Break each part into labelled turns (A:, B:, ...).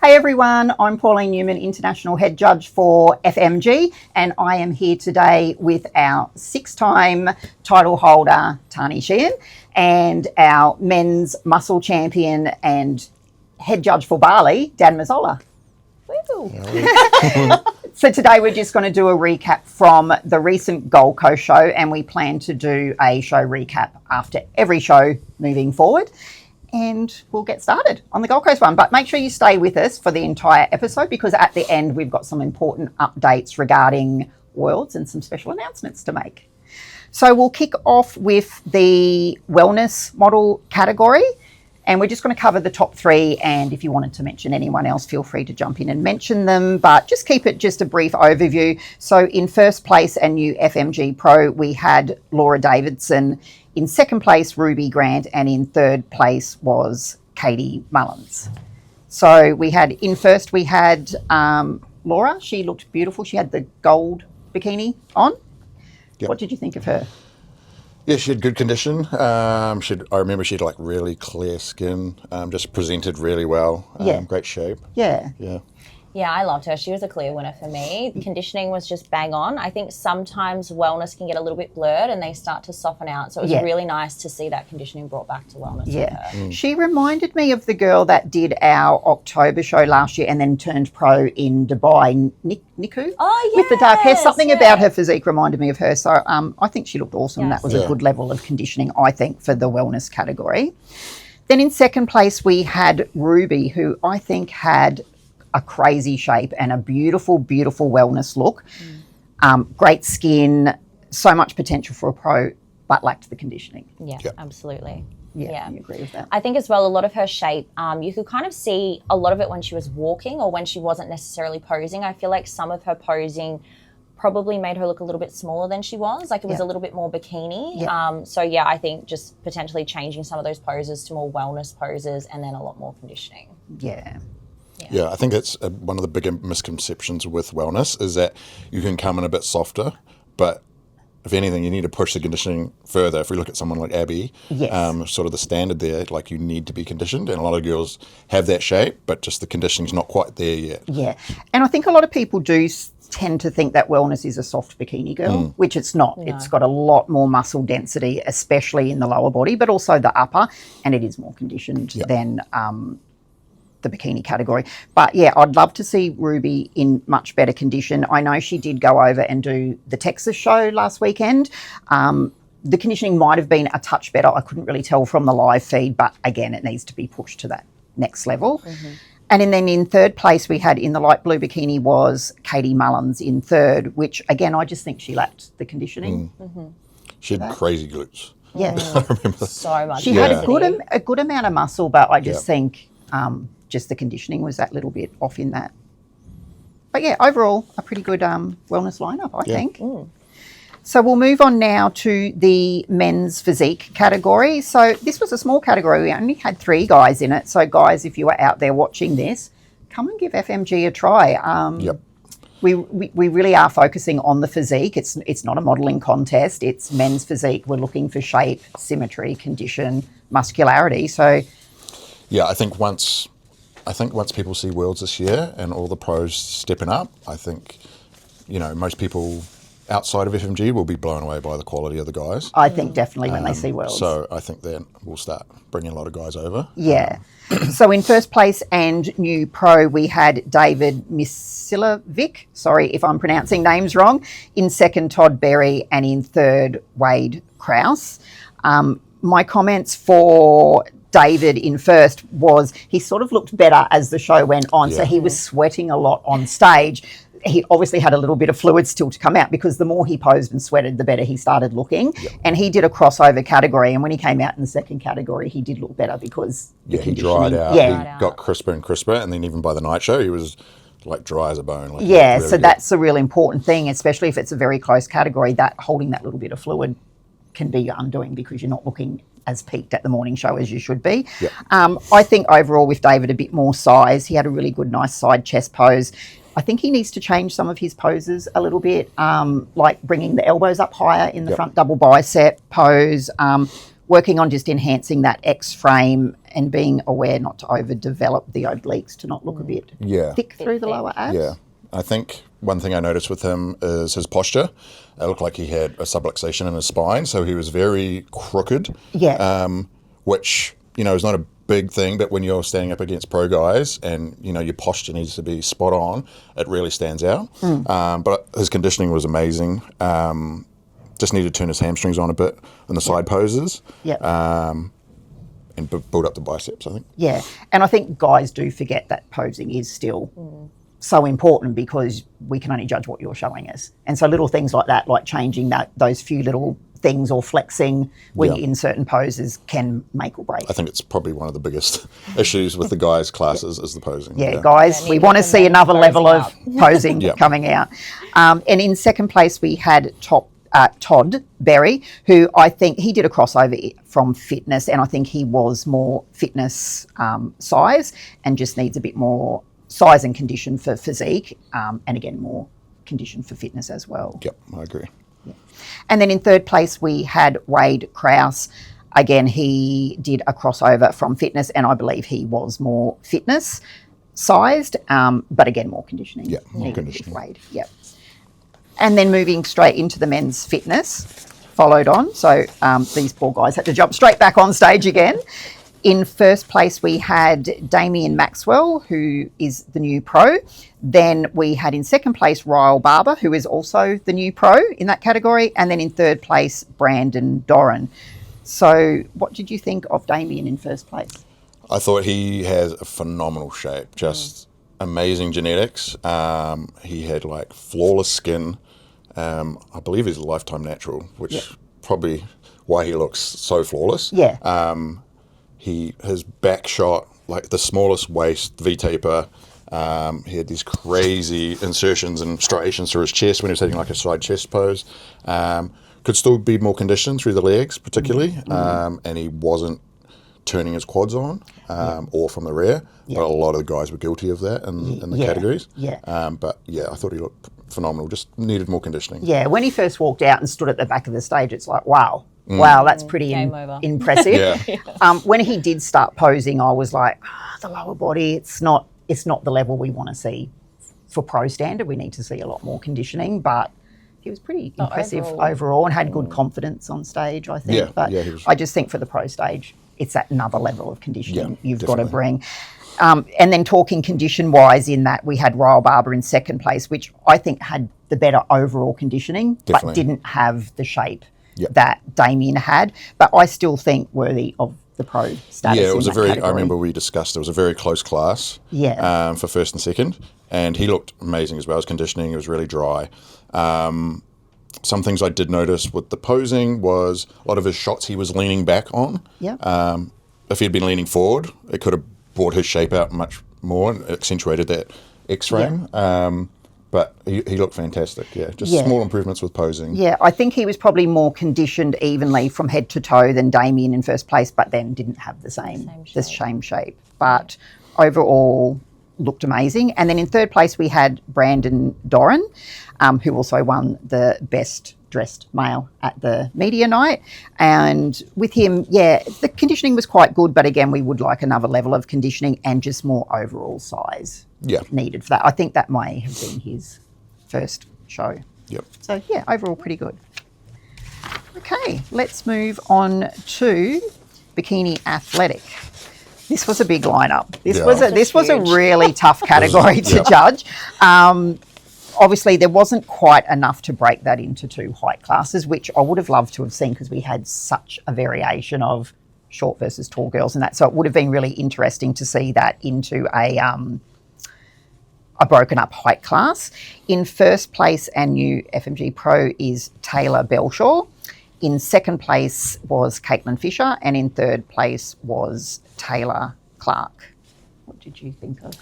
A: Hey everyone, I'm Pauline Newman, International Head Judge for FMG, and I am here today with our 6-time title holder, Tahnee Sheehan, and our men's muscle champion and head judge for Bali, Dan Mazzola. So today we're just going to do a recap from the recent Gold Coast show, and we plan to do a show recap after every show moving forward. And we'll get started on the Gold Coast one. But make sure you stay with us for the entire episode, because at the end we've got some important updates regarding Worlds and some special announcements to make. So we'll kick off with the wellness model category, and we're just going to cover the top 3, and if you wanted to mention anyone else, feel free to jump in and mention them, but just keep it just a brief overview. So in first place and new FMG Pro, we had Laura Davidson. In second place, Ruby Grant, and in third place was Katie Mullins. So we had Laura. She looked beautiful. She had the gold bikini on.
B: Yep.
A: What did you think of her?
B: Yeah, she had good condition. I remember she had like really clear skin, just presented really well. Great shape.
A: Yeah.
C: Yeah, I loved her. She was a clear winner for me. Conditioning was just bang on. I think sometimes wellness can get a little bit blurred and they start to soften out. So it was really nice to see that conditioning brought back to wellness.
A: Yeah. She reminded me of the girl that did our October show last year and then turned pro in Dubai, Niku.
C: Oh,
A: with the dark hair. Something about her physique reminded me of her. So I think she looked awesome.
C: Yes.
A: That was a good level of conditioning, I think, for the wellness category. Then in second place, we had Ruby, who I think had a crazy shape and a beautiful, beautiful wellness look. Great skin, so much potential for a pro, but lacked the conditioning.
C: Yeah, absolutely.
A: Yeah, I agree with that.
C: I think as well, a lot of her shape, you could kind of see a lot of it when she was walking or when she wasn't necessarily posing. I feel like some of her posing probably made her look a little bit smaller than she was. Like it was a little bit more bikini. I think just potentially changing some of those poses to more wellness poses and then a lot more conditioning.
B: Yeah, I think that's one of the bigger misconceptions with wellness is that you can come in a bit softer, but if anything, you need to push the conditioning further. If we look at someone like Abby, sort of the standard there, like you need to be conditioned, and a lot of girls have that shape, but just the conditioning's not quite there yet.
A: Yeah, and I think a lot of people do tend to think that wellness is a soft bikini girl, which it's not. No. It's got a lot more muscle density, especially in the lower body, but also the upper, and it is more conditioned than the bikini category. But yeah, I'd love to see Ruby in much better condition. I know she did go over and do the Texas show last weekend. The conditioning might have been a touch better. I couldn't really tell from the live feed, but again, it needs to be pushed to that next level. And then in third place, we had in the light blue bikini was Katie Mullins in third, which again, I just think she lacked the conditioning.
B: She had crazy glutes.
A: Yeah.
B: I remember
C: so much.
A: She had a good amount of muscle, but I just think just the conditioning was that little bit off in that. But yeah, overall, a pretty good wellness lineup, I think. So we'll move on now to the men's physique category. So this was a small category. We only had 3 guys in it. So guys, if you are out there watching this, come and give FMG a try. We really are focusing on the physique. It's not a modelling contest. It's men's physique. We're looking for shape, symmetry, condition, muscularity. So
B: yeah, I think once people see Worlds this year and all the pros stepping up, I think, most people outside of FMG will be blown away by the quality of the guys.
A: I think definitely when they see Worlds.
B: So I think then we'll start bringing a lot of guys over.
A: Yeah. So in first place and new pro, we had David Misilovic. Sorry if I'm pronouncing names wrong. In second, Todd Berry, and in third, Wade Krause. My comments for David in first was he sort of looked better as the show went on. So he was sweating a lot on stage. He obviously had a little bit of fluid still to come out, because the more he posed and sweated, the better he started looking. And he did a crossover category, and when he came out in the second category, he did look better because
B: he dried out. He got crisper and crisper, and then even by the night show, he was like dry as a bone. Like
A: really so that's a real important thing, especially if it's a very close category, that holding that little bit of fluid can be undoing because you're not looking as peaked at the morning show as you should be. I think overall with David, a bit more size. He had a really good, nice side chest pose. I think he needs to change some of his poses a little bit, like bringing the elbows up higher in the front double bicep pose, working on just enhancing that X frame and being aware not to overdevelop the obliques to not look a bit thick through the lower abs.
B: Yeah. I think one thing I noticed with him is his posture. It looked like he had a subluxation in his spine, so he was very crooked.
A: Yeah.
B: Which, is not a big thing, but when you're standing up against pro guys and, your posture needs to be spot on, it really stands out. But his conditioning was amazing. Just needed to turn his hamstrings on a bit in the side poses.
A: Yeah.
B: And build up the biceps, I think.
A: Yeah. And I think guys do forget that posing is still so important because we can only judge what you're showing us. And so little things like that, like changing those few little things or flexing when you're in certain poses can make or break.
B: I think it's probably one of the biggest issues with the guys' classes is the posing.
A: Yeah, guys, we want to see another level of posing coming out. And in second place, we had Todd Berry, who I think he did a crossover from fitness, and I think he was more fitness size and just needs a bit more size and condition for physique, and again, more condition for fitness as well.
B: Yep, I agree.
A: Yeah. And then in third place, we had Wade Krause. Again, he did a crossover from fitness, and I believe he was more fitness sized, but again, more conditioning.
B: Yeah, more conditioning.
A: Wade, yep. And then moving straight into the men's fitness, followed on. So these poor guys had to jump straight back on stage again. In first place, we had Damien Maxwell, who is the new pro. Then we had in second place, Ryle Barber, who is also the new pro in that category. And then in third place, Brandon Doran. So what did you think of Damien in first place?
B: I thought he has a phenomenal shape, just amazing genetics. He had flawless skin. I believe he's a lifetime natural, which probably why he looks so flawless.
A: Yeah.
B: His back shot, the smallest waist, V-taper. He had these crazy insertions and striations through his chest when he was hitting a side chest pose. Could still be more conditioned through the legs, particularly, and he wasn't turning his quads on or from the rear. But a lot of the guys were guilty of that in the categories.
A: Yeah.
B: But I thought he looked phenomenal. Just needed more conditioning.
A: Yeah, when he first walked out and stood at the back of the stage, it's like, wow, that's pretty impressive. When he did start posing, I was like, the lower body, it's not the level we want to see for pro standard. We need to see a lot more conditioning, but he was pretty impressive overall and had good confidence on stage, I think.
B: Yeah,
A: but
B: he was.
A: I just think for the pro stage, it's that another level of conditioning you've got to bring. And then talking condition-wise in that, we had Ryle Barber in second place, which I think had the better overall conditioning, but didn't have the shape that Damien had. But I still think worthy of the pro status.
B: Yeah, it was
A: category.
B: I remember we discussed, it was a very close class for first and second. And he looked amazing as well. His conditioning, it was really dry. Some things I did notice with the posing was a lot of his shots he was leaning back on.
A: Yeah.
B: If he had been leaning forward, it could have brought his shape out much more and accentuated that X-frame. But he looked fantastic, Just small improvements with posing.
A: Yeah, I think he was probably more conditioned evenly from head to toe than Damien in first place, but then didn't have the same shape. But overall, looked amazing. And then in third place, we had Brandon Doran, who also won the best dressed male at the media night. And with him, the conditioning was quite good, but again, we would like another level of conditioning and just more overall size needed for that. I think that may have been his first show.
B: Yep.
A: So overall pretty good. Okay, let's move on to Bikini Athletic. This was a big lineup. This was a really tough category to judge. Obviously, there wasn't quite enough to break that into two height classes, which I would have loved to have seen because we had such a variation of short versus tall girls and that. So it would have been really interesting to see that into a broken up height class. In first place and new FMG Pro is Taylor Belshaw. In second place was Caitlin Fisher, and in third place was Taylor Clark. What did you think of?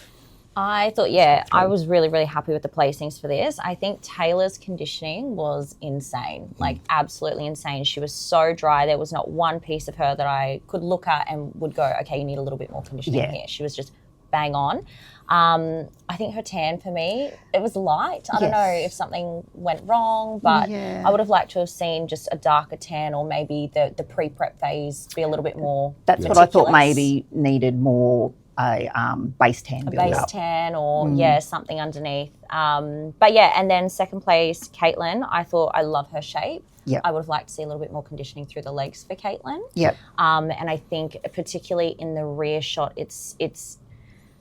C: I thought, I was really, really happy with the placings for this. I think Taylor's conditioning was insane, absolutely insane. She was so dry. There was not one piece of her that I could look at and would go, okay, you need a little bit more conditioning here. She was just bang on. I think her tan for me, it was light. I don't know if something went wrong, but I would have liked to have seen just a darker tan, or maybe the pre-prep phase be a little bit more.
A: That's what I thought maybe needed more a base tan build
C: base
A: up.
C: tan or something underneath. But yeah, and then second place, Caitlin. I thought I love her shape.
A: Yep.
C: I would have liked to see a little bit more conditioning through the legs for Caitlin.
A: Yep.
C: And I think particularly in the rear shot, it's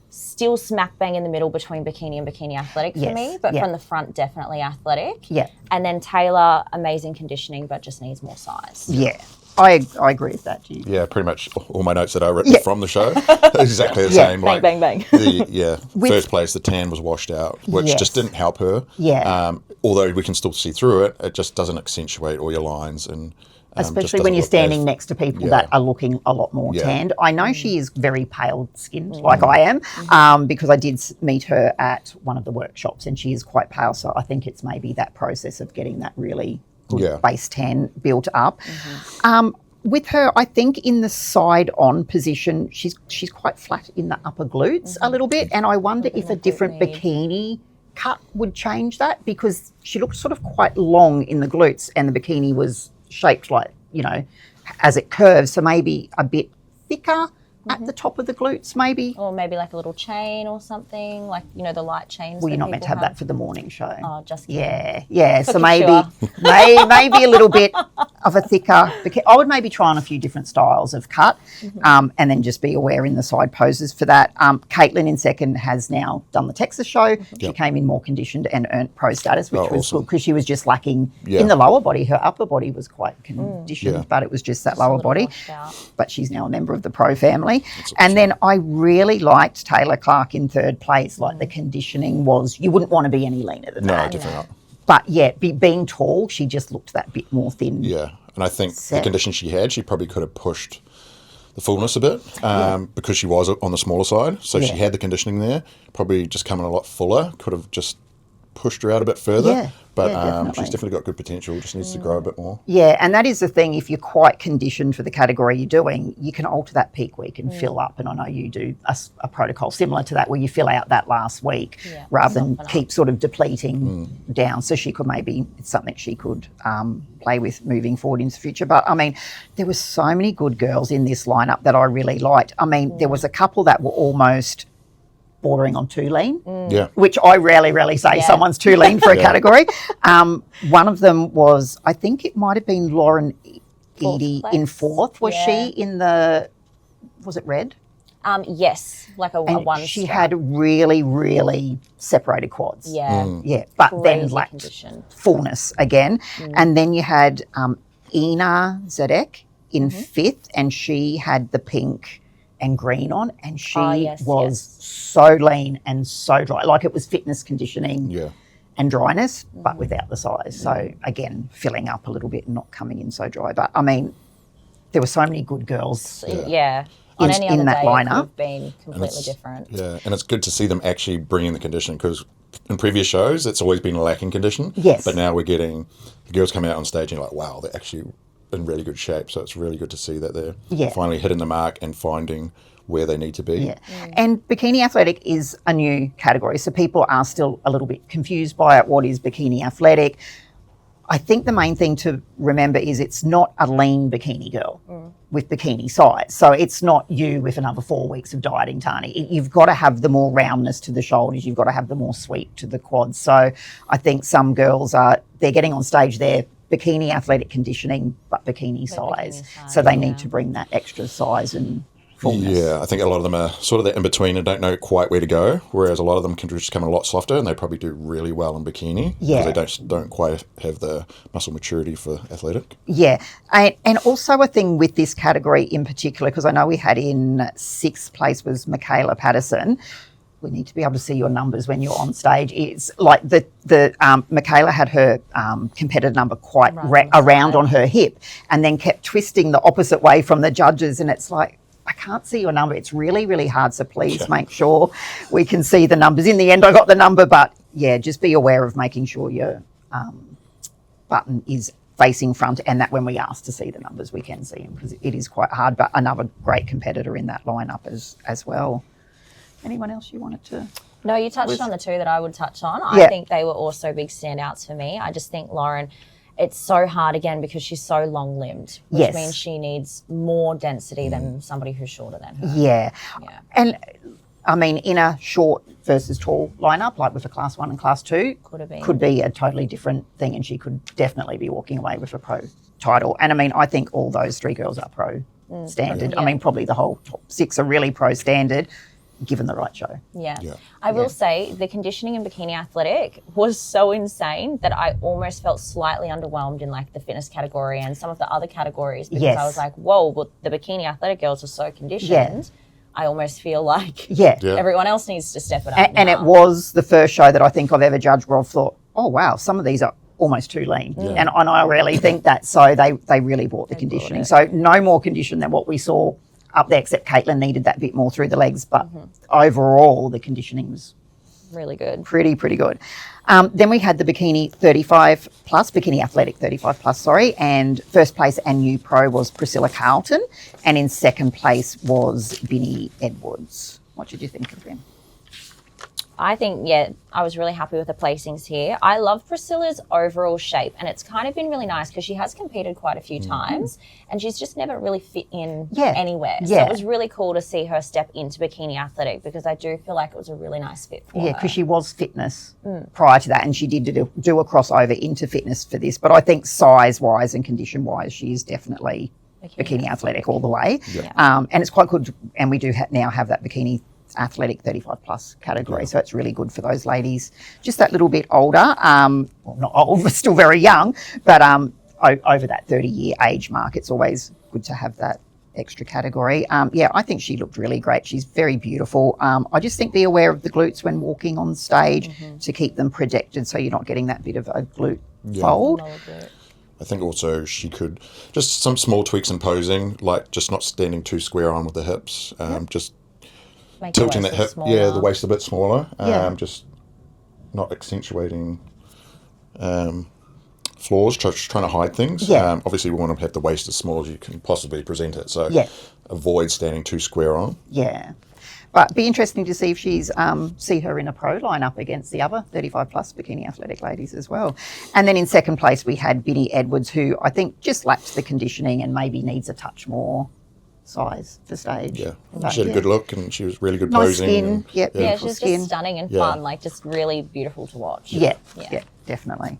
C: still smack bang in the middle between bikini and bikini athletic for me, but from the front, definitely athletic.
A: Yeah.
C: And then Taylor, amazing conditioning, but just needs more size.
A: Yeah. I agree with that, Jude.
B: Yeah, pretty much all my notes that I written from the show exactly the same.
C: Bang, bang, bang.
B: First place, the tan was washed out, which just didn't help her.
A: Yeah.
B: Although we can still see through it, it just doesn't accentuate all your lines and.
A: Especially when you're standing next to people that are looking a lot more tanned. I know she is very pale skinned, like I am, because I did meet her at one of the workshops and she is quite pale. So I think it's maybe that process of getting that really good base tan built up. With her, I think in the side on position, she's quite flat in the upper glutes a little bit. And I wonder if a different bikini cut would change that, because she looked sort of quite long in the glutes and the bikini was shaped like, as it curves, so maybe a bit thicker at the top of the glutes, maybe.
C: Or maybe like a little chain or something, like, the light chains.
A: Well, you're not meant to have that for the morning show.
C: Oh, just kidding.
A: Yeah. So maybe maybe a little bit of a thicker. I would maybe try on a few different styles of cut, and then just be aware in the side poses for that. Caitlin in second has now done the Texas show. She came in more conditioned and earned pro status, which was good because she was just lacking in the lower body. Her upper body was quite conditioned, but it was just that lower body. But she's now a member of the pro family. And then I really liked Taylor Clark in third place. Like the conditioning was, you wouldn't want to be any leaner than that.
B: No, definitely not.
A: But yeah, being tall, she just looked that bit more thin.
B: Yeah, and I think the condition she had, she probably could have pushed the fullness a bit because she was on the smaller side. So she had the conditioning there, probably just coming a lot fuller, could have just pushed her out a bit further.
A: Yeah.
B: But she's definitely got good potential, just needs to grow a bit more.
A: Yeah, and that is the thing. If you're quite conditioned for the category you're doing, you can alter that peak week and fill up. And I know you do a protocol similar to that where you fill out that last week rather than keep sort of depleting down. So she could it's something she could play with moving forward into the future. But, I mean, there were so many good girls in this lineup that I really liked. I mean, there was a couple that were almost bordering on too lean, which I rarely say someone's too lean for a category. One of them was, I think it might have been Lauren Eadie in fourth. Was she in was it red?
C: Yes, like a one.
A: She had really separated quads. But then lacked fullness again. And then you had Ina Zedek in fifth, and she had the pink and green on, and she was so lean and so dry. Like it was fitness conditioning and dryness, but without the size. So again, filling up a little bit and not coming in so dry. But I mean, there were so many good girls.
C: On any other
A: that
C: day,
A: lineup.
C: it could have been completely different.
B: Yeah, and it's good to see them actually bringing the conditioning, because in previous shows, it's always been lacking condition.
A: Yes.
B: But now we're getting the girls coming out on stage and you're like, wow, they're actually in really good shape. So it's really good to see that they're finally hitting the mark and finding where they need to be.
A: Yeah. And bikini athletic is a new category, so people are still a little bit confused by it. What is bikini athletic? I think the main thing to remember is it's not a lean bikini girl with bikini size. So it's not you with another 4 weeks of dieting, Tahnee. You've got to have the more roundness to the shoulders. You've got to have the more sweep to the quads. So I think some girls they're getting on stage there, bikini athletic conditioning, but bikini size. So they need to bring that extra size and fullness.
B: Yeah, I think a lot of them are sort of that in between and don't know quite where to go, whereas a lot of them can just come in a lot softer and they probably do really well in bikini because they don't quite have the muscle maturity for athletic.
A: Yeah, and also a thing with this category in particular, because I know we had in sixth place was Michaela Patterson. We need to be able to see your numbers when you're on stage. It's like Michaela had her competitor number quite around on her hip and then kept twisting the opposite way from the judges, and it's like, I can't see your number. It's really hard, so please make sure we can see the numbers. In the end, I got the number, but just be aware of making sure your button is facing front, and that when we ask to see the numbers, we can see them, because it is quite hard, but another great competitor in that lineup as well. Anyone else you wanted to?
C: No, you touched on the two that I would touch on.
A: Yeah.
C: I think they were also big standouts for me. I just think Lauren, it's so hard again because she's so long-limbed, which
A: Yes.
C: means she needs more density than somebody who's shorter than her.
A: Yeah.
C: Yeah.
A: And I mean, in a short versus tall lineup, like with a class 1 and class 2, could be a totally different thing, and she could definitely be walking away with a pro title. And I mean, I think all those 3 girls are pro standard.
C: Yeah.
A: I mean, probably the whole top 6 are really pro standard, given the right show.
C: Yeah. I will say the conditioning in bikini athletic was so insane that I almost felt slightly underwhelmed in like the fitness category and some of the other categories because I was like, whoa, well, the bikini athletic girls are so conditioned.
A: Yeah.
C: I almost feel like
B: Yeah.
C: everyone else needs to step it up.
A: And it was the first show that I think I've ever judged where I've thought, oh, wow, some of these are almost too lean. And I really think that. So they really brought the conditioning. So no more condition than what we saw up there, except Caitlin needed that bit more through the legs. But overall, the conditioning was
C: really good.
A: pretty good. Then we had the bikini 35 plus, bikini athletic 35 plus, sorry, and first place and new pro was Priscilla Carlton, and in second place was Binny Edwards. What did you think of them?
C: I think, I was really happy with the placings here. I love Priscilla's overall shape, and it's kind of been really nice because she has competed quite a few times, and she's just never really fit in anywhere. So it was really cool to see her step into bikini athletic because I do feel like it was a really nice fit for her.
A: Yeah, because she was fitness prior to that, and she did do a crossover into fitness for this. But I think size-wise and condition-wise, she is definitely bikini athletic all the way. And it's quite good, and we do now have that bikini athletic 35 plus category, so it's really good for those ladies just that little bit older, well, not old but still very young, but over that 30-year age mark. It's always good to have that extra category. I think she looked really great. She's very beautiful. I just think be aware of the glutes when walking on stage to keep them protected so you're not getting that bit of a glute fold.
B: I think also she could just some small tweaks in posing, like just not standing too square on with the hips, just
C: Make
B: tilting that hip,
C: smaller.
B: the waist a bit smaller, just not accentuating flaws, just trying to hide things. Obviously, we want to have the waist as small as you can possibly present it, so avoid standing too square on.
A: But be interesting to see if she's see her in a pro lineup against the other 35 plus bikini athletic ladies as well. And then in second place we had Binny Edwards, who I think just lacks the conditioning and maybe needs a touch more size for stage.
B: But she had a good look and she was really good
A: nice
B: posing.
A: Skin.
C: Yeah, she's just stunning and fun, like just really beautiful to watch.
A: Yeah, definitely.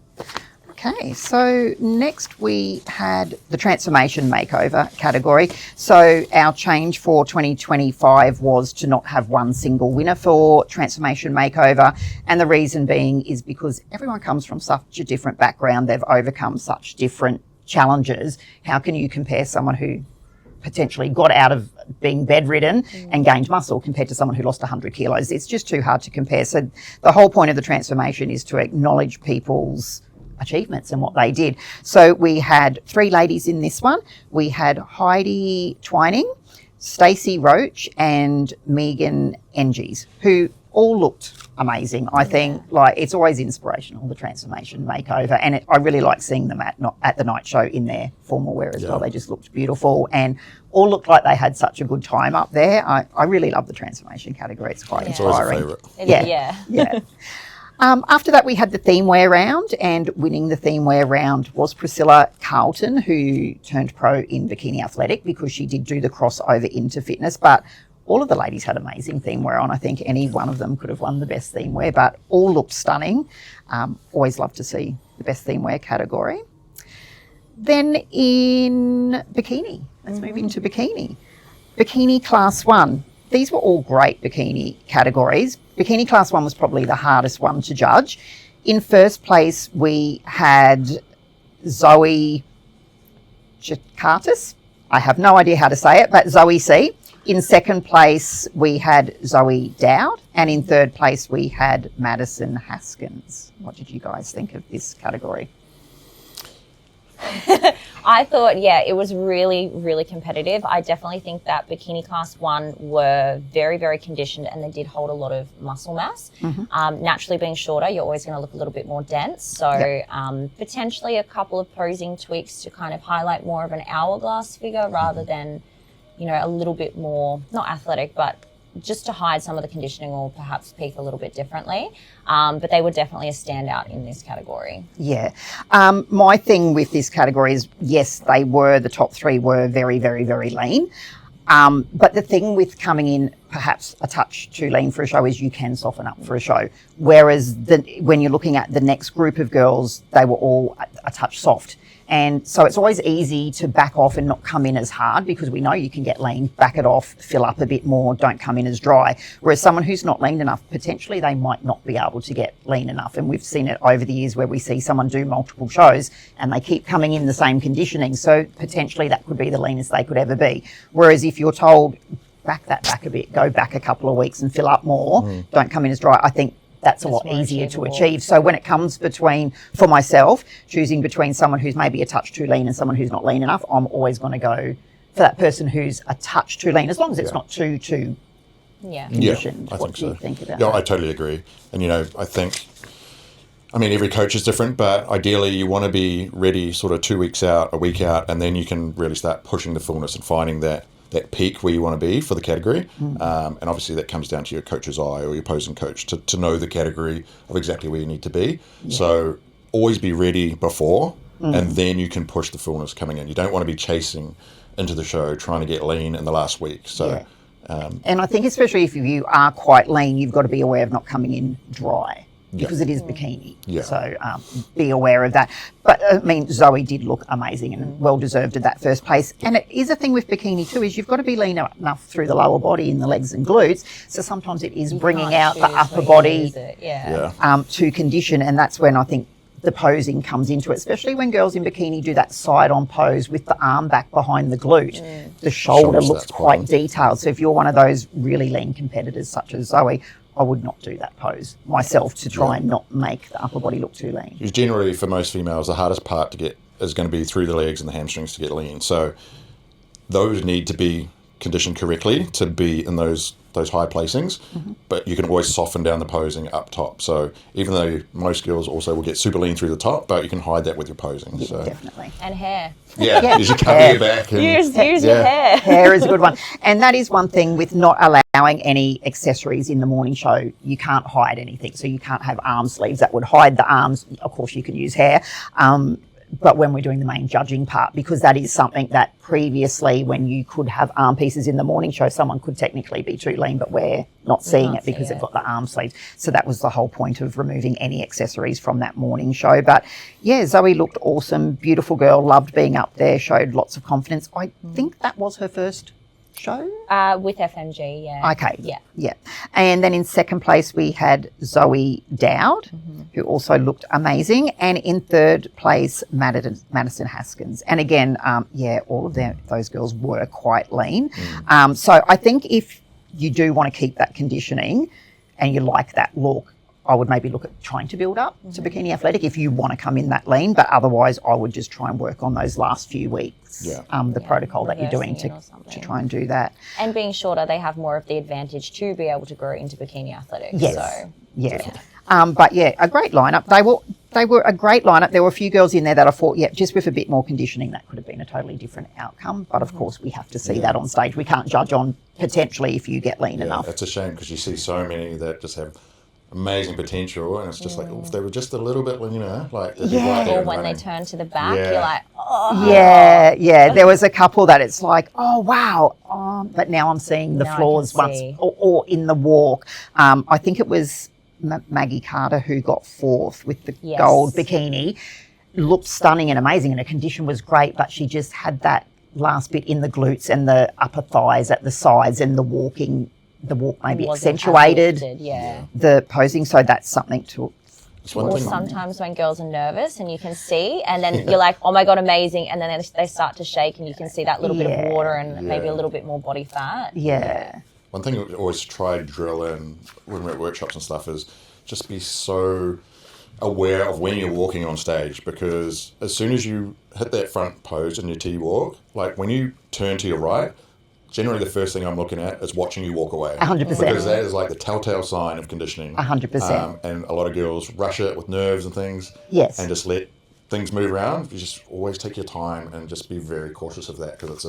A: Okay, so next we had the transformation makeover category. So our change for 2025 was to not have one single winner for transformation makeover. And the reason being is because everyone comes from such a different background. They've overcome such different challenges. How can you compare someone who potentially got out of being bedridden and gained muscle compared to someone who lost 100 kilos? It's just too hard to compare. So the whole point of the transformation is to acknowledge people's achievements and what they did. So we had 3 ladies in this one. We had Heidi Twining, Stacey Roach and Megan Enges, who all looked amazing. I think it's always inspirational, the transformation makeover, and I really like seeing them at the night show in their formal wear as well. They just looked beautiful and all looked like they had such a good time up there. I really love the transformation category. It's quite inspiring.
B: It's always a
C: Yeah.
A: After that, we had the theme wear round, and winning the theme wear round was Priscilla Carlton, who turned pro in bikini athletic because she did do the crossover into fitness. But all of the ladies had amazing theme wear on. I think any one of them could have won the best theme wear, but all looked stunning. Always love to see the best theme wear category. Then in bikini, let's move into bikini. Bikini class 1. These were all great bikini categories. Bikini class 1 was probably the hardest one to judge. In first place, we had Zoe Jakartas. I have no idea how to say it, but Zoe C. In second place, we had Zoe Dowd. And in third place, we had Madison Haskins. What did you guys think of this category?
C: I thought, it was really, really competitive. I definitely think that bikini class 1 were very, very conditioned and they did hold a lot of muscle mass. Naturally being shorter, you're always going to look a little bit more dense. So potentially a couple of posing tweaks to kind of highlight more of an hourglass figure rather than, a little bit more, not athletic, but just to hide some of the conditioning or perhaps peak a little bit differently. But they were definitely a standout in this category.
A: Yeah. My thing with this category is, yes, the top three were very, very, very lean. But the thing with coming in perhaps a touch too lean for a show is you can soften up for a show. Whereas when you're looking at the next group of girls, they were all a touch soft. And so it's always easy to back off and not come in as hard, because we know you can get lean, back it off, fill up a bit more, don't come in as dry. Whereas someone who's not lean enough, potentially they might not be able to get lean enough. And we've seen it over the years where we see someone do multiple shows and they keep coming in the same conditioning. So potentially that could be the leanest they could ever be. Whereas if you're told, back that back a bit, go back a couple of weeks and fill up more, don't come in as dry, I think that's a lot easier to achieve. So when it comes for myself, choosing between someone who's maybe a touch too lean and someone who's not lean enough, I'm always going to go for that person who's a touch too lean, as long as it's not too conditioned.
B: I
A: What
B: think
A: do you
B: so.
A: think about
B: Yeah,
A: that?
B: I totally agree. And, I mean, every coach is different, but ideally you want to be ready sort of 2 weeks out, a week out, and then you can really start pushing the fullness and finding that peak where you want to be for the category. And obviously that comes down to your coach's eye or your posing coach to know the category of exactly where you need to be. So always be ready before, and then you can push the fullness coming in. You don't want to be chasing into the show trying to get lean in the last week. So,
A: and I think especially if you are quite lean, you've got to be aware of not coming in dry, because it is bikini.
B: Yeah.
A: So be aware of that. But I mean, Zoe did look amazing and well deserved of that first place. And it is a thing with bikini too, is you've got to be lean enough through the lower body in the legs and glutes. So sometimes it is bringing out the upper body to condition. And that's when I think the posing comes into it, especially when girls in bikini do that side-on pose with the arm back behind the glute. The shoulder looks quite detailed. So if you're one of those really lean competitors such as Zoe, I would not do that pose myself to try and not make the upper body look too lean.
B: Because generally for most females, the hardest part to get is going to be through the legs and the hamstrings to get lean. So those need to be conditioned correctly to be in those high placings, but you can always soften down the posing up top. So even though most girls also will get super lean through the top, but you can hide that with your posing.
A: Yeah,
B: so
A: definitely.
C: And hair.
B: you should cover your back. And,
C: Use your hair.
A: Hair is a good one. And that is one thing with not allowing any accessories in the morning show. You can't hide anything. So you can't have arm sleeves that would hide the arms. Of course, you can use hair. But when we're doing the main judging part, because that is something that previously when you could have arm pieces in the morning show, someone could technically be too lean, but we're not seeing it because they've got the arm sleeves. So that was the whole point of removing any accessories from that morning show. But yeah, Zoe looked awesome, beautiful girl, loved being up there, showed lots of confidence. I think that was her first show?
C: With FMG, yeah.
A: Okay.
C: Yeah.
A: Yeah. And then in second place, we had Zoe Dowd, who also looked amazing. And in third place, Madison Haskins. And again, all of those girls were quite lean. So I think if you do want to keep that conditioning and you like that look, I would maybe look at trying to build up to bikini athletic if you want to come in that lean, but otherwise I would just try and work on those last few weeks, the protocol that you're doing to try and do that.
C: And being shorter, they have more of the advantage to be able to grow into bikini athletics.
A: Yes.
C: So,
A: But yeah, a great lineup. They were a great lineup. There were a few girls in there that I thought, just with a bit more conditioning, that could have been a totally different outcome. But of course, we have to see that on stage. We can't judge on potentially if you get lean enough.
B: It's a shame because you see so many that just have amazing potential, and it's just like, if they were just a little bit, like they'd be right there
C: or
B: and
C: when
B: running.
C: they turn to the back, you're like, oh.
A: Yeah. There was a couple that it's like, oh, wow. But now I'm seeing the
C: Now I
A: flaws
C: can
A: once,
C: see.
A: or in the walk. I think it was Maggie Carter who got fourth with the gold bikini. Looked stunning and amazing, and her condition was great, but she just had that last bit in the glutes and the upper thighs at the sides, and the walk maybe accentuated the posing. So that's something to.
C: Or sometimes when girls are nervous and you can see, and then you're like, oh my God, amazing. And then they start to shake and you can see that little bit of water and maybe a little bit more body fat.
A: Yeah.
B: One thing we always try to drill in when we're at workshops and stuff is just be so aware of when you're walking on stage, because as soon as you hit that front pose in your T-walk, like when you turn to your right, generally the first thing I'm looking at is watching you walk away.
A: 100%.
B: Because that is like the telltale sign of conditioning.
A: 100%.
B: And a lot of girls rush it with nerves and things.
A: Yes.
B: And just let things move around, you just always take your time and just be very cautious of that, because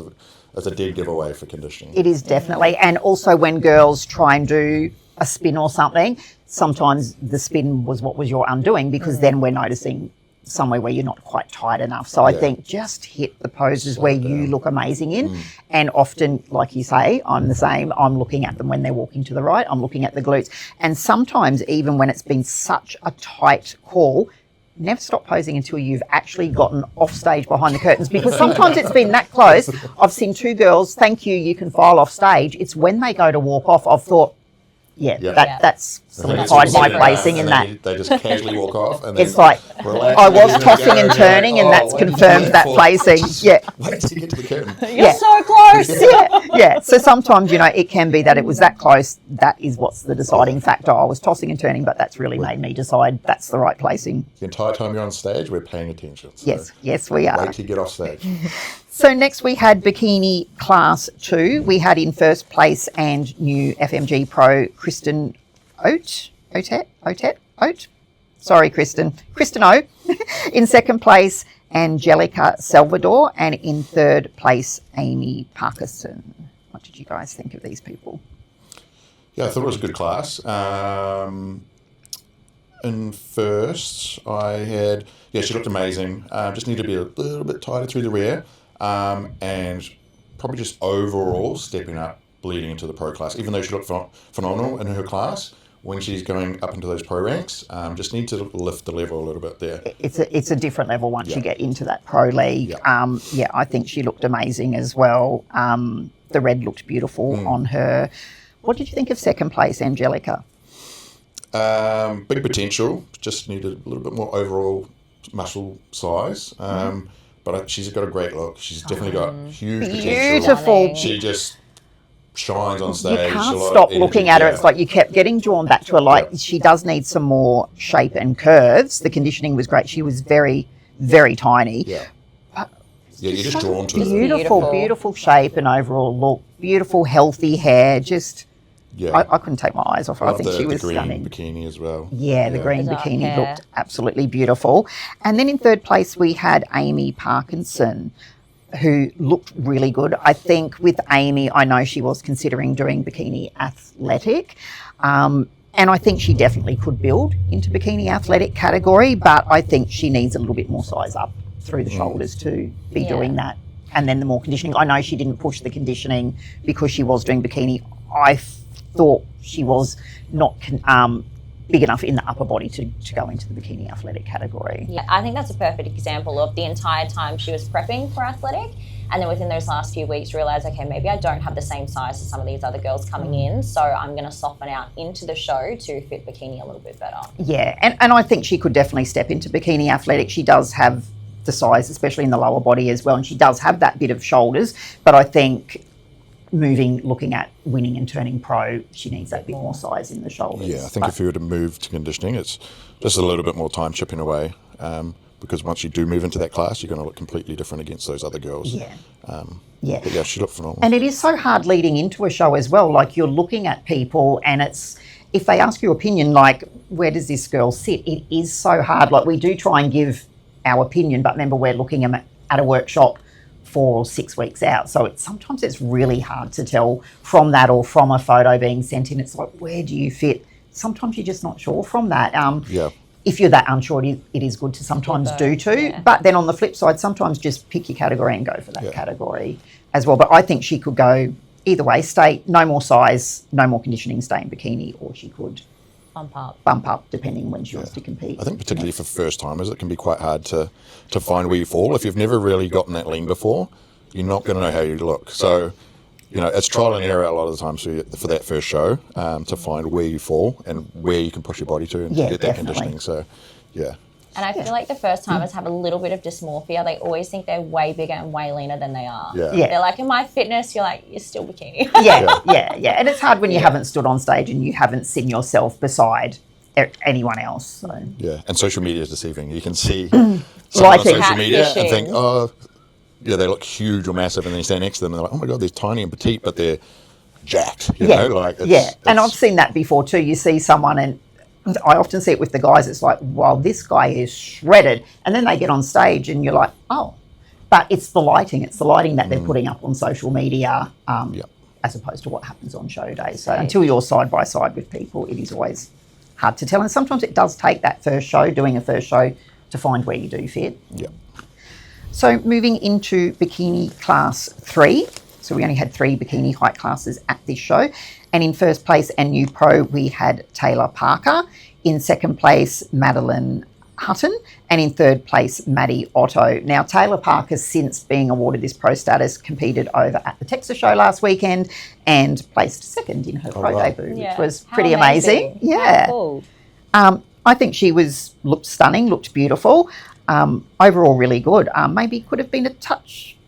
B: it's a dead giveaway for conditioning.
A: It is definitely. And also when girls try and do a spin or something, sometimes the spin was what was your undoing, because then we're noticing somewhere where you're not quite tight enough. So I think just hit the poses where you look amazing in. And often, like you say, I'm the same. I'm looking at them when they're walking to the right. I'm looking at the glutes. And sometimes even when it's been such a tight call, never stop posing until you've actually gotten off stage behind the curtains, because sometimes it's been that close. I've seen two girls, thank you can file off stage. It's when they go to walk off, I've thought, that's solidified my placing in that.
B: They just casually walk off. And then
A: It's like,
B: relax,
A: I was tossing and turning, and that's confirmed that placing. Yeah.
B: Wait till you get to the curtain.
C: You're so close.
A: Yeah. So sometimes, it can be that it was that close. That is what's the deciding factor. I was tossing and turning, but that's really made me decide that's the right placing.
B: The entire time you're on stage, we're paying attention. So
A: Yes, we are.
B: wait till you get off stage.
A: So next we had Bikini Class 2. We had in first place and new FMG Pro Kristen Oat. Sorry, Kristen O. In second place, Angelica Salvador, and in third place, Amy Parkinson. What did you guys think of these people?
B: Yeah, I thought it was a good class. In first, I had, she looked amazing. Just needed to be a little bit tighter through the rear, and probably just overall stepping up, bleeding into the pro class. Even though she looked phenomenal in her class, when she's going up into those pro ranks, just need to lift the level a little bit there.
A: It's a different level once you get into that pro league. I think she looked amazing as well. The red looked beautiful on her. What did you think of second place, Angelica?
B: Big potential, just needed a little bit more overall muscle size. But she's got a great look. She's definitely got huge potential.
A: Beautiful.
B: She just shines on stage.
A: You can't stop looking at her. It's like you kept getting drawn back to her. Like she does need some more shape and curves. The conditioning was great. She was very, very tiny.
B: You're just drawn to
A: it. Beautiful shape and overall look. Beautiful, healthy hair. Just, I couldn't take my eyes off her. I think she was stunning.
B: The green bikini as well.
A: Yeah, the green bikini looked absolutely beautiful. And then in third place, we had Amy Parkinson, who looked really good. I think with Amy, I know she was considering doing bikini athletic. And I think she definitely could build into bikini athletic category, but I think she needs a little bit more size up through the shoulders to be doing that. And then the more conditioning. I know she didn't push the conditioning because she was doing bikini. I thought she was not big enough in the upper body to go into the bikini athletic category.
C: Yeah, I think that's a perfect example of the entire time she was prepping for athletic, and then within those last few weeks realised, okay, maybe I don't have the same size as some of these other girls coming in, so I'm going to soften out into the show to fit bikini a little bit better.
A: Yeah, and I think she could definitely step into bikini athletic. She does have the size, especially in the lower body as well, and she does have that bit of shoulders, but I think looking at winning and turning pro, she needs that bit more size in the shoulders.
B: Yeah, I think if you were to move to conditioning, it's just a little bit more time chipping away, because once you do move into that class, you're going to look completely different against those other girls. But yeah, she looked phenomenal.
A: And it is so hard leading into a show as well. Like you're looking at people and it's, if they ask your opinion, like, where does this girl sit? It is so hard. Like we do try and give our opinion, but remember we're looking at a workshop 4 or 6 weeks out. So sometimes it's really hard to tell from that or from a photo being sent in. It's like, where do you fit? Sometimes you're just not sure from that. If you're that unsure, it is good to sometimes do too. Yeah. But then on the flip side, sometimes just pick your category and go for that category as well. But I think she could go either way, stay, no more size, no more conditioning, stay in bikini, or she could bump up depending when she wants to compete.
B: I think particularly for first timers, it can be quite hard to find where you fall. If you've never really gotten that lean before, you're not going to know how you look. So, it's trial and error a lot of the times for that first show, to find where you fall and where you can push your body to and get that conditioning. So,
C: And I feel like the first timers have a little bit of dysmorphia. They always think they're way bigger and way leaner than they are. They're like, in my fitness, you're like, you're still bikini.
A: And it's hard when you haven't stood on stage and you haven't seen yourself beside anyone else. So.
B: Yeah, and social media is deceiving. You can see someone on social media and think, they look huge or massive, and then you stand next to them and they're like, oh my God, they're tiny and petite, but they're jacked. You know? Like,
A: and I've seen that before too. You see someone and I often see it with the guys. It's like, well, this guy is shredded. And then they get on stage and you're like, oh. But it's the lighting. It's the lighting that they're putting up on social media as opposed to what happens on show day. So until you're side by side with people, it is always hard to tell. And sometimes it does take that first show, doing a first show, to find where you do fit.
B: Yeah.
A: So moving into bikini class 3. So we only had 3 bikini height classes at this show. And in first place and new pro, we had Taylor Parker. In second place, Madeline Hutton. And in third place, Maddie Otto. Now, Taylor Parker, since being awarded this pro status, competed over at the Texas show last weekend and placed second in her pro debut, which was pretty amazing. Yeah.
C: Cool.
A: I think she looked stunning, looked beautiful. Overall, really good. Maybe could have been a touch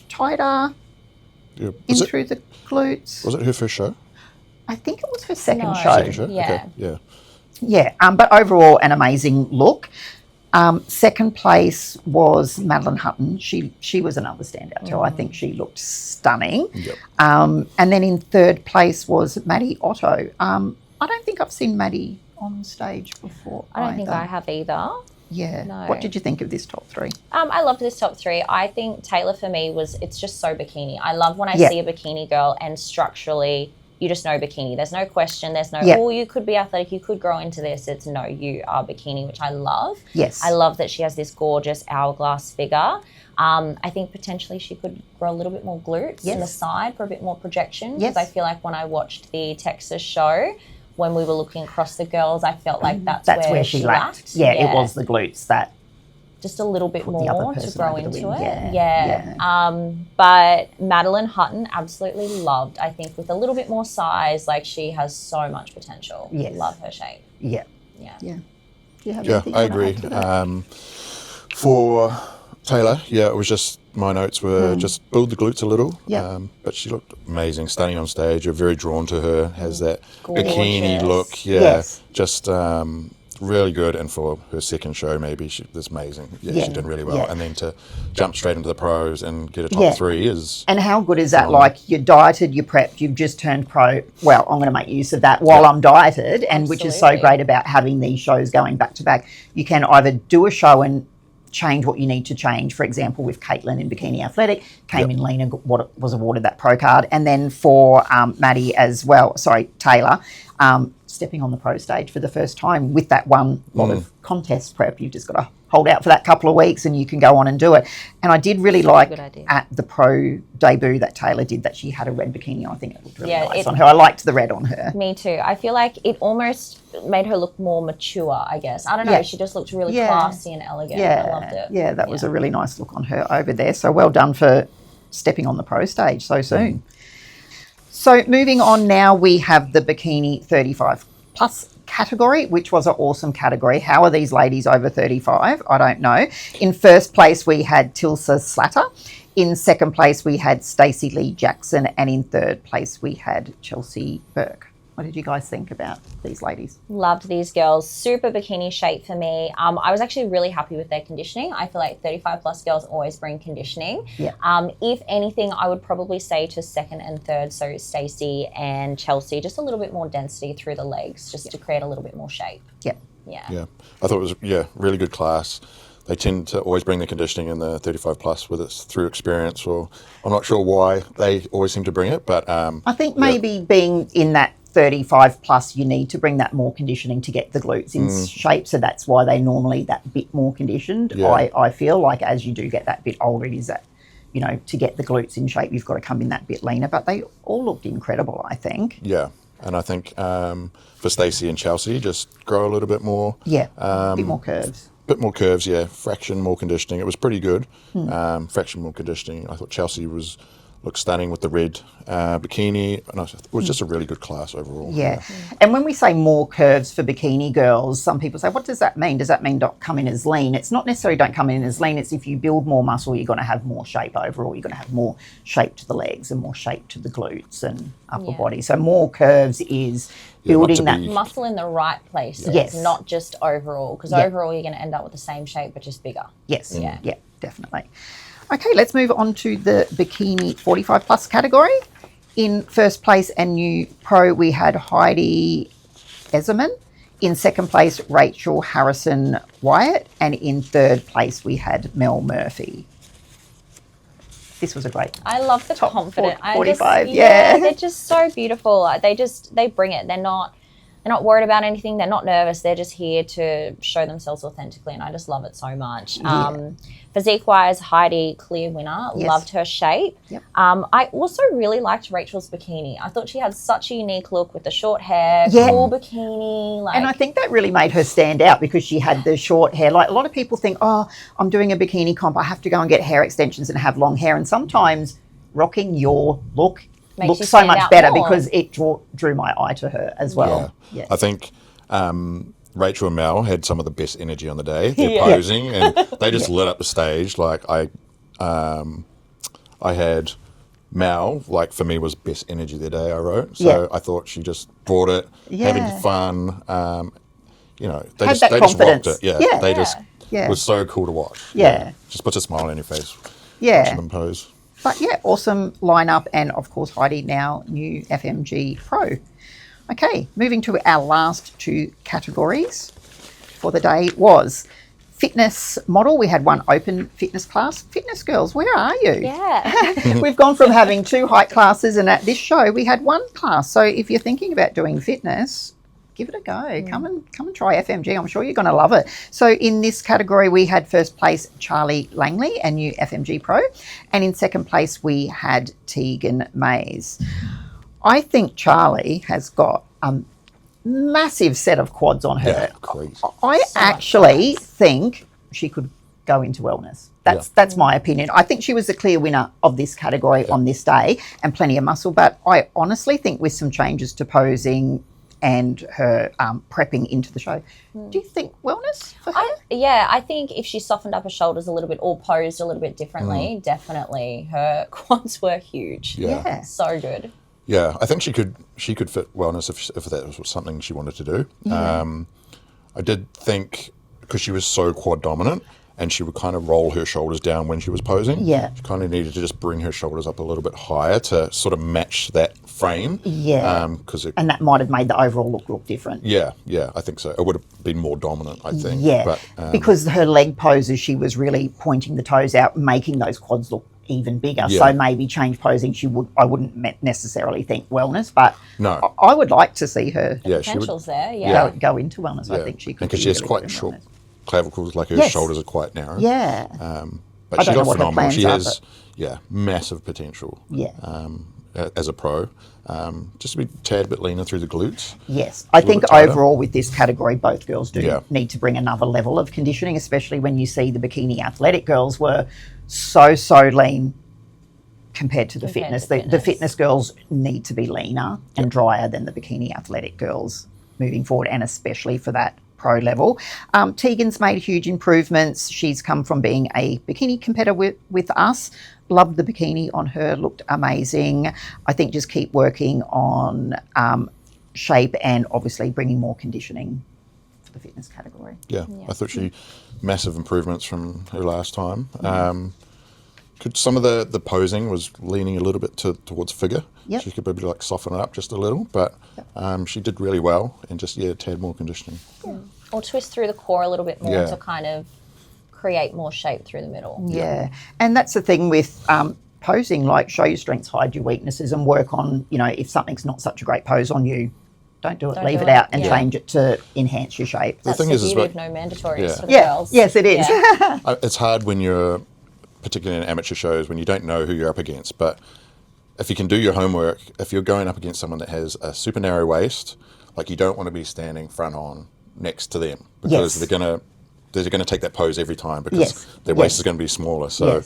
A: tighter through the glutes.
B: Was it her first show?
A: I think it was her second show.
B: Second show?
C: Yeah.
B: Okay. Yeah.
A: Yeah, but overall, an amazing look. Second place was Madeline Hutton. She was another standout too. I think she looked stunning.
B: Yep.
A: And then in third place was Maddie Otto. I don't think I've seen Maddie on stage before.
C: I don't think I have either.
A: Yeah.
C: No.
A: What did you think of this top 3?
C: I loved this top 3. I think Taylor for me it's just so bikini. I love when I see a bikini girl and structurally you just know bikini. There's no question. There's no, oh, you could be athletic, you could grow into this. It's no, you are bikini, which I love.
A: Yes.
C: I love that she has this gorgeous hourglass figure. I think potentially she could grow a little bit more glutes in the side for a bit more projection. Because I feel like when I watched the Texas show, when we were looking across the girls, I felt like that's where she lacked.
A: Yeah, it was the glutes that
C: just a little bit more to grow into it.
A: Yeah.
C: But Madeline Hutton, absolutely loved. I think with a little bit more size, like she has so much potential.
A: Yes.
C: Love her shape.
A: Yeah.
B: I agree. For Taylor, it was just, my notes were just build the glutes a little.
A: Yeah.
B: But she looked amazing, stunning on stage. You're very drawn to her, has that
C: Gorgeous.
B: bikini look. Yeah.
A: Yes.
B: Just really good. And for her second show, maybe she was amazing. She did really well.
A: Yeah.
B: And then to jump straight into the pros and get a top 3 is...
A: And how good is that? Like, you're dieted, you're prepped, you've just turned pro. Well, I'm going to make use of that while I'm dieted, and which is so great about having these shows going back to back. You can either do a show and change what you need to change. For example, with Caitlin in Bikini Athletic, came in lean and was awarded that pro card. And then for Maddie as well, Taylor, stepping on the pro stage for the first time with that one lot of contest prep. You've just got to hold out for that couple of weeks and you can go on and do it. And I did really like at the pro debut that Taylor did that she had a red bikini. I think it looked really nice on her. I liked the red on her.
C: Me too. I feel like it almost made her look more mature, I guess. I don't know. She just looked really classy and elegant. I loved it.
A: Yeah, that was a really nice look on her over there. So well done for stepping on the pro stage so soon. So moving on now, we have the bikini 35 plus category, which was an awesome category. How are these ladies over 35? I don't know. In first place, we had Tilsa Slatter. In second place, we had Stacey Lee Jackson. And in third place, we had Chelsea Burke. What did you guys think about these ladies?
C: Loved these girls. Super bikini shape for me. I was actually really happy with their conditioning. I feel like 35 plus girls always bring conditioning.
A: Yeah.
C: If anything, I would probably say to second and third, so Stacey and Chelsea, just a little bit more density through the legs, just to create a little bit more shape.
A: Yeah.
C: Yeah.
B: I thought it was, really good class. They tend to always bring the conditioning in the 35 plus, whether it's through experience or I'm not sure why they always seem to bring it, but
A: I think maybe being in that 35 plus, you need to bring that more conditioning to get the glutes in shape. So that's why they normally that bit more conditioned. I feel like as you do get that bit older, it is that, to get the glutes in shape, you've got to come in that bit leaner. But they all looked incredible, I think.
B: Yeah. And I think for Stacey and Chelsea, just grow a little bit more.
A: Yeah, a bit more curves.
B: Bit more curves, fraction more conditioning. It was pretty good. Fraction more conditioning. I thought Chelsea looked stunning with the red bikini, and it was just a really good class overall.
A: Yeah. And when we say more curves for bikini girls, some people say, what does that mean? Does that mean don't come in as lean? It's not necessarily don't come in as lean. It's if you build more muscle, you're going to have more shape overall. You're going to have more shape to the legs and more shape to the glutes and upper body. So more curves is building that
C: muscle in the right places, not just overall, because overall you're going to end up with the same shape but just bigger.
A: Yes. Yeah, definitely. Okay, let's move on to the bikini 45 plus category. In first place and new pro, we had Heidi Ezerman. In second place, Rachel Harrison Wyatt. And in third place, we had Mel Murphy. This was a great.
C: I love the
A: top
C: confident.
A: 45, yeah.
C: They're just so beautiful. They bring it. They're not worried about anything. They're not nervous. They're just here to show themselves authentically, and I just love it so much.
A: Yeah.
C: Physique-wise, Heidi, clear winner.
A: Yes.
C: Loved her shape.
A: Yep.
C: I also really liked Rachel's bikini. I thought she had such a unique look with the short hair,
A: Yeah.
C: cool bikini.
A: And I think that really made her stand out because she had the short hair. Like a lot of people think, oh, I'm doing a bikini comp, I have to go and get hair extensions and have long hair. And sometimes rocking your look
C: Makes
A: looks
C: you
A: so
C: stand
A: much
C: out
A: better
C: more.
A: because it drew my eye to her as well.
B: Yeah. I think Rachel and Mel had some of the best energy on the day. They're
C: Yeah.
B: posing and they just lit up the stage. Like I had Mel, like for me was best energy of the day I wrote. So
A: Yeah.
B: I thought she just brought it,
A: Yeah.
B: having fun. They
A: Had
B: just
A: that
B: they just rocked
A: confidence.
B: it. Yeah.
A: Yeah.
B: They just
A: Yeah.
B: was so cool to watch.
A: Yeah.
B: Just puts a smile on your face.
A: Yeah.
B: Watching them pose.
A: But yeah, awesome lineup. And of course, Heidi, now new FMG Pro. Okay, moving to our last two categories for the day was fitness model. We had one open fitness class. Fitness girls, where are you?
C: Yeah.
A: We've gone from having two height classes, and at this show we had one class. So if you're thinking about doing fitness, give it a go. Come and try FMG. I'm sure you're going to love it. So in this category, we had first place Charlie Langley, a new FMG Pro, and in second place we had Tegan Mays. I think Charlie has got a massive set of quads on her.
B: Yeah, crazy.
A: I actually think she could go into wellness. That's my opinion. I think she was the clear winner of this category on this day, and plenty of muscle. But I honestly think with some changes to posing and her prepping into the show, do you think wellness for her?
C: I think if she softened up her shoulders a little bit or posed a little bit differently, definitely her quads were huge.
A: Yeah.
C: So good.
B: Yeah, I think she could fit wellness if that was something she wanted to do. I did think because she was so quad dominant and she would kind of roll her shoulders down when she was posing.
A: Yeah.
B: She kind of needed to just bring her shoulders up a little bit higher to sort of match that frame.
A: Yeah. And that might have made the overall look different.
B: Yeah, I think so. It would have been more dominant, I think.
A: Yeah,
B: But,
A: because her leg poses, she was really pointing the toes out, making those quads look even bigger.
B: Yeah.
A: So maybe change posing, I wouldn't necessarily think wellness, but
B: No.
A: I would like to see her
B: yeah, she would.
C: Potential's there, yeah.
A: go into wellness. I think she could.
B: Because
A: be
B: she has
A: really
B: quite
A: good in
B: short
A: wellness.
B: clavicles, like her
A: Yes.
B: shoulders are quite narrow.
A: Yeah.
B: But
A: I
B: she
A: don't know
B: got
A: what her
B: phenomenal.
A: plans
B: She
A: are,
B: has, massive potential.
A: Yeah.
B: As a pro, just to be a tad bit leaner through the glutes.
A: Yes, I think
B: bit tighter.
A: overall with this category, both girls do
B: Yeah.
A: need to bring another level of conditioning, especially when you see the bikini athletic girls were so lean compared to the fitness. The fitness girls need to be leaner and drier than the bikini athletic girls moving forward, and especially for that pro level. Tegan's made huge improvements. She's come from being a bikini competitor with us. Loved the bikini on her, looked amazing. I think just keep working on shape and obviously bringing more conditioning for the fitness category.
B: Yeah. I thought she massive improvements from her last time. Could some of the posing was leaning a little bit towards figure.
A: Yep.
B: She could maybe like soften it up just a little, but she did really well and just a tad more conditioning.
C: Or twist through the core a little bit more
B: Yeah.
C: to kind of create more shape through the middle.
A: Yeah, and that's the thing with posing, like show your strengths, hide your weaknesses, and work on, if something's not such a great pose on you, don't do it, leave it out and change it to enhance your shape.
C: That's
B: thing
C: the
B: is
C: beauty
B: well-
C: of no mandatories for the
A: Yeah,
C: girls.
A: yes it is.
C: Yeah.
B: It's hard when you're, particularly in amateur shows, when you don't know who you're up against, but if you can do your homework, if you're going up against someone that has a super narrow waist, like you don't want to be standing front on next to them because
A: Yes.
B: they're gonna take that pose every time because their waist is going to be smaller. So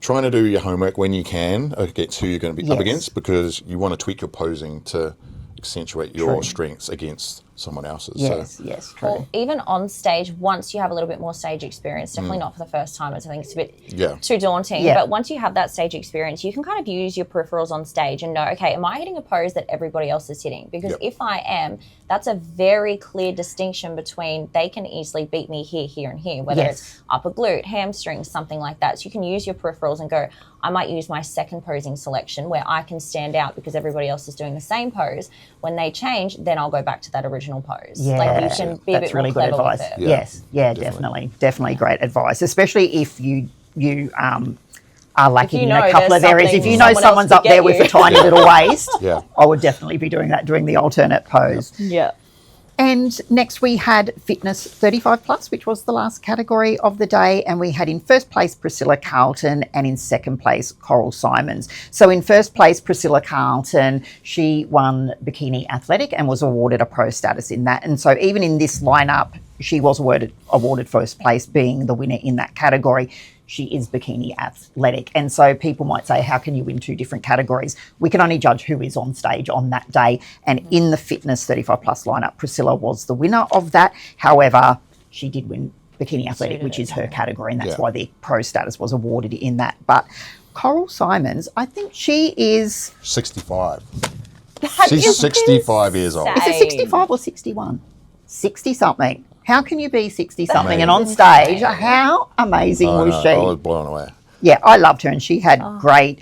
B: trying to do your homework when you can against who you're going to be up against, because you want to tweak your posing to accentuate your strengths against someone else's.
A: Yes, true.
C: Or even on stage, once you have a little bit more stage experience, definitely not for the first time, I think it's a bit too daunting.
A: Yeah.
C: But once you have that stage experience, you can kind of use your peripherals on stage and know, okay, am I hitting a pose that everybody else is hitting? Because if I am, that's a very clear distinction between they can easily beat me here, here, and here, whether it's upper glute, hamstrings, something like that. So you can use your peripherals and go, I might use my second posing selection where I can stand out because everybody else is doing the same pose. When they change, then I'll go back to that original original pose.
A: Yeah,
C: Like you can be a
A: that's
C: bit more
A: really good
C: clever
A: advice.
C: with it.
B: Yeah.
A: Yes, yeah, definitely great advice, especially if you are lacking in
C: know
A: a couple
C: there's
A: of areas. If
C: something
A: you know
C: someone else
A: someone's
C: could
A: up there
C: get
A: with
C: you.
A: a tiny little waist,
B: Yeah.
A: I would definitely be doing that, doing the alternate pose.
C: Yeah.
A: And next we had fitness 35 plus, which was the last category of the day. And we had in first place Priscilla Carlton and in second place Coral Simons. So in first place, Priscilla Carlton, she won Bikini Athletic and was awarded a pro status in that. And so even in this lineup, she was awarded first place, being the winner in that category. She is Bikini Athletic. And so people might say, how can you win two different categories? We can only judge who is on stage on that day. And in the fitness 35 plus lineup, Priscilla was the winner of that. However, she did win Bikini Athletic, which is her category, and that's why the pro status was awarded in that. But Coral Simons, I think she is...
B: 65.
C: That
B: She's
C: is
B: 65 years old.
A: Is it
C: insane.
A: 65 or 61? 60-something. How can you be 60-something and
B: Amazing.
A: on stage? How amazing
B: I
A: was
B: know,
A: she?
B: I was blown away.
A: Yeah, I loved her, and she had great,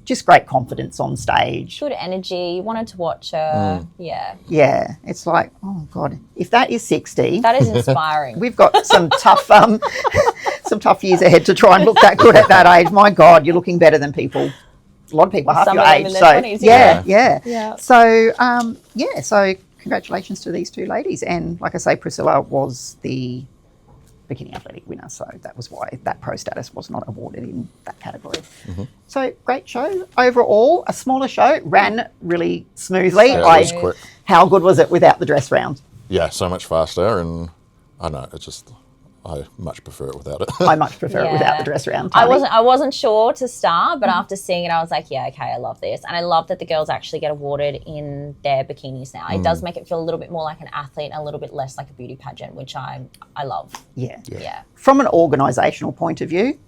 A: just great confidence on stage.
C: Good energy. You wanted to watch her. Yeah.
A: Yeah, it's like, oh God, if that is 60,
C: That is inspiring.
A: we've got some tough, some tough years ahead to try and look that good at that age. My God, you're looking better than people. A lot of people half
C: Some
A: your
C: of them
A: age.
C: in their
A: So
C: 20s,
A: yeah.
C: Yeah.
A: So so congratulations to these two ladies, and like I say, Priscilla was the Bikini Athletic winner, so that was why that pro status was not awarded in that category. So great show overall. A smaller show, ran really smoothly.
B: Yeah, it was quick.
A: How good was it without the dress round?
B: Yeah, so much faster, and I know, it's just, I much prefer it without it.
A: I much prefer it without
C: Yeah.
A: the dress round.
C: I
A: Tahnee.
C: wasn't sure to start, but after seeing it, I was like, yeah, okay, I love this. And I love that the girls actually get awarded in their bikinis now. It does make it feel a little bit more like an athlete and a little bit less like a beauty pageant, which I love.
A: Yeah.
C: Yeah.
A: From an organisational point of view,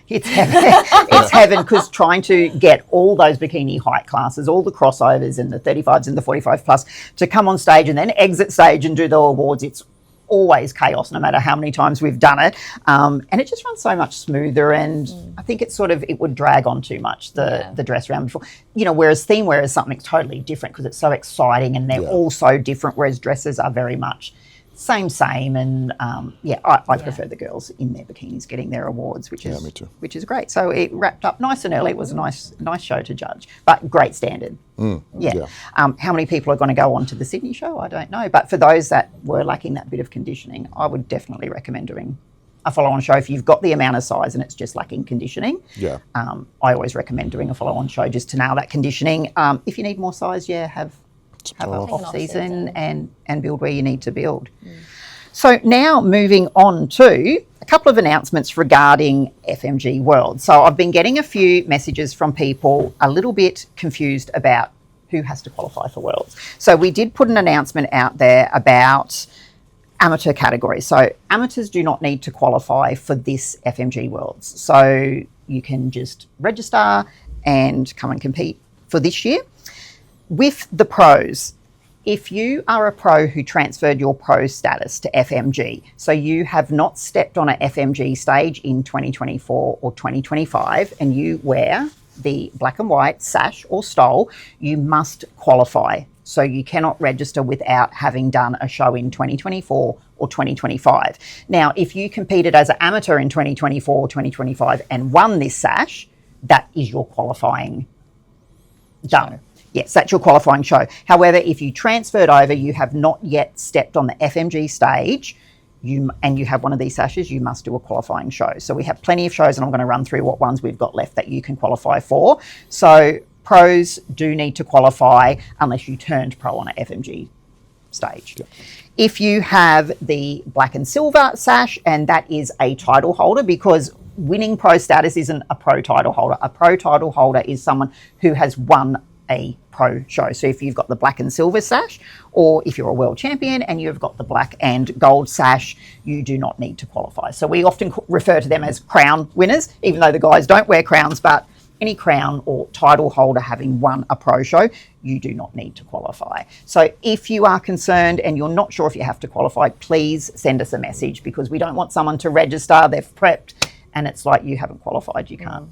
A: it's heaven. It's heaven, because trying to get all those bikini height classes, all the crossovers and the 35s and the 45 plus to come on stage and then exit stage and do the awards, it's always chaos no matter how many times we've done it, and it just runs so much smoother, and I think it's it would drag on too much the dress round before, whereas theme wear is something totally different because it's so exciting and they're all so different, whereas dresses are very much same, and I prefer the girls in their bikinis getting their awards, which is
B: me too.
A: which is great. So it wrapped up nice and early. It was a nice show to judge, but great standard.
B: Yeah.
A: How many people are going to go on to the Sydney show? I don't know. But for those that were lacking that bit of conditioning, I would definitely recommend doing a follow-on show if you've got the amount of size and it's just lacking conditioning.
B: Yeah.
A: I always recommend doing a follow-on show just to nail that conditioning. If you need more size, have an off-season and build where you need to build. So now moving on to a couple of announcements regarding FMG World. So I've been getting a few messages from people a little bit confused about who has to qualify for Worlds. So we did put an announcement out there about amateur categories. So amateurs do not need to qualify for this FMG Worlds. So you can just register and come and compete for this year. With the pros, if you are a pro who transferred your pro status to FMG, so you have not stepped on an FMG stage in 2024 or 2025, and you wear the black and white sash or stole, you must qualify. So you cannot register without having done a show in 2024 or 2025. Now, if you competed as an amateur in 2024 or 2025 and won this sash, that is your qualifying done. Yes, that's your qualifying show. However, if you transferred over, you have not yet stepped on the FMG stage, and you have one of these sashes, you must do a qualifying show. So we have plenty of shows, and I'm going to run through what ones we've got left that you can qualify for. So pros do need to qualify unless you turned pro on an FMG stage. Yeah. If you have the black and silver sash, and that is a title holder, because winning pro status isn't a pro title holder. A pro title holder is someone who has won a pro show. So if you've got the black and silver sash, or if you're a world champion and you've got the black and gold sash, you do not need to qualify. So we often refer to them as crown winners, even though the guys don't wear crowns, but any crown or title holder having won a pro show, you do not need to qualify. So if you are concerned and you're not sure if you have to qualify, please send us a message, because we don't want someone to register, they've prepped, and it's like, you haven't qualified, you can't,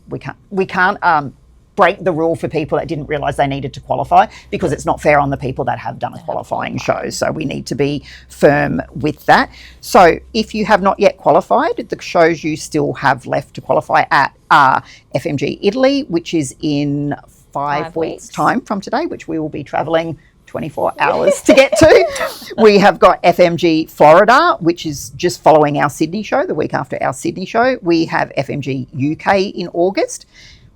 A: we can't break the rule for people that didn't realise they needed to qualify, because it's not fair on the people that have done a qualifying show. So we need to be firm with that. So if you have not yet qualified, the shows you still have left to qualify at are FMG Italy, which is in 5 weeks' time from today, which we will be travelling 24 hours to get to. We have got FMG Florida, which is just following our Sydney show, the week after our Sydney show. We have FMG UK in August.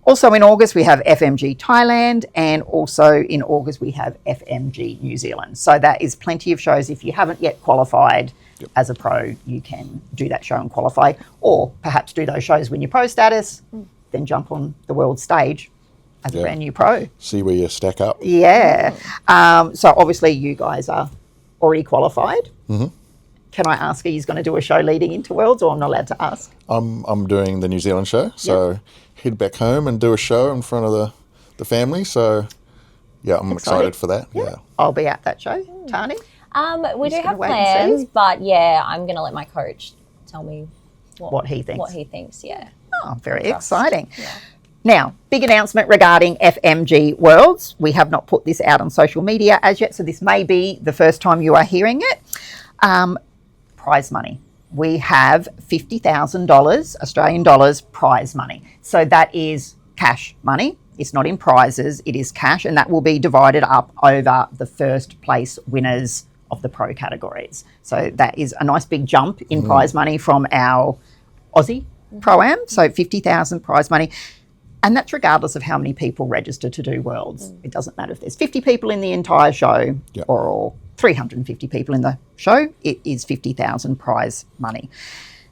A: Also in August, we have FMG Thailand, and also in August, we have FMG New Zealand. So that is plenty of shows. If you haven't yet qualified as a pro, you can do that show and qualify, or perhaps do those shows when you're pro status, then jump on the world stage as a brand new pro.
B: See where you stack up.
A: Yeah. So obviously you guys are already qualified. Mm-hmm. Can I ask, are you going to do a show leading into Worlds, or I'm not allowed to ask?
B: I'm doing the New Zealand show, so head back home and do a show in front of the family. So, yeah, I'm excited for that. Yeah.
A: I'll be at that show. Tahnee?
C: We do have plans, but yeah, I'm going to let my coach tell me
A: what he thinks.
C: What he thinks, yeah.
A: Oh, very exciting. Yeah. Now, big announcement regarding FMG Worlds. We have not put this out on social media as yet, so this may be the first time you are hearing it. Prize money. We have $50,000 Australian dollars prize money. So that is cash money. It's not in prizes, it is cash, and that will be divided up over the first place winners of the pro categories. So that is a nice big jump in prize money from our Aussie Pro-Am. So 50,000 prize money. And that's regardless of how many people register to do Worlds. It doesn't matter if there's 50 people in the entire show or 350 people in the show. It is 50,000 prize money.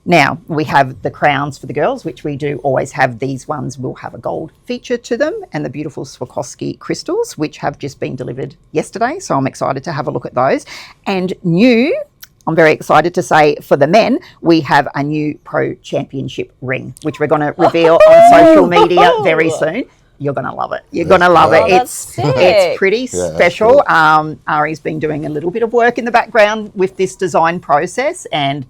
A: Now, we have the crowns for the girls, which we do always have. These ones will have a gold feature to them, and the beautiful Swarovski crystals, which have just been delivered yesterday. So I'm excited to have a look at those. And new, I'm very excited to say, for the men, we have a new Pro Championship ring, which we're going to reveal on social media very soon. You're going to love it. You're going to love it. It's pretty special. Cool. Ari's been doing a little bit of work in the background with this design process, and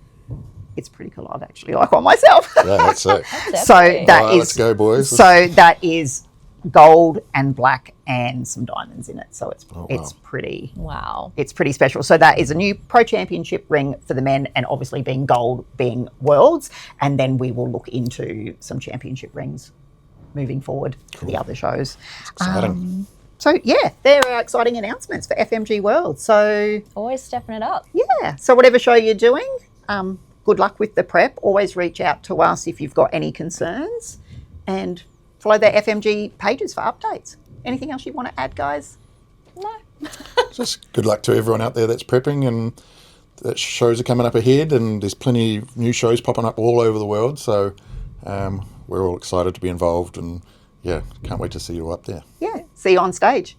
A: it's pretty cool. I'd actually like one myself.
B: Yeah, that's it.
A: So that is,
B: let's go, boys.
A: So that is gold and black and some diamonds in it. So it's pretty.
C: Wow.
A: It's pretty special. So that is a new Pro Championship ring for the men, and obviously being gold, being Worlds, and then we will look into some championship rings moving forward for the other shows.
B: Exciting.
A: So yeah, there are exciting announcements for FMG World. So
C: always stepping it up.
A: Yeah. So whatever show you're doing, good luck with the prep. Always reach out to us if you've got any concerns, and follow the FMG pages for updates. Anything else you want to add, guys?
C: No.
B: Just good luck to everyone out there that's prepping, and that shows are coming up ahead, and there's plenty of new shows popping up all over the world. So we're all excited to be involved, and yeah, can't wait to see you up there.
A: Yeah, see you on stage.